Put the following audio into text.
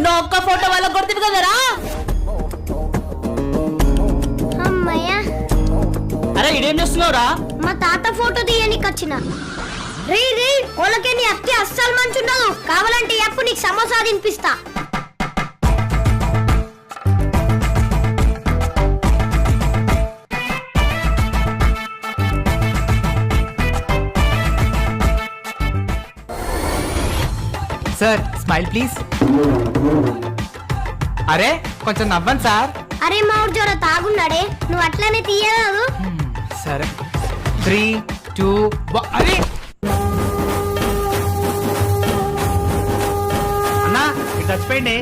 ఉన్న ఒక్క ఫోటో వాళ్ళ కొడుతుంది కదరా. అమ్మయ్యా. అరే ఇదేం చేస్తున్నావురా? మా తాత ఫోటో తీయనికి వచ్చిన. రీ రీ వాళ్ళకే నీ అత్తే అస్సలు మంచుండదు. కావాలంటే ఎప్పుడు నీకు సమోసా తినిపిస్తా. Sir smile please. అరే కొంచెం నవ్వండి సార్. అరే మా ఊరు జర తాగున్నాడే, నువ్వు అట్లనే తీయరాదు. సరే 3, 2 అరే అన్నా ఇటు చచ్చిపోయింది.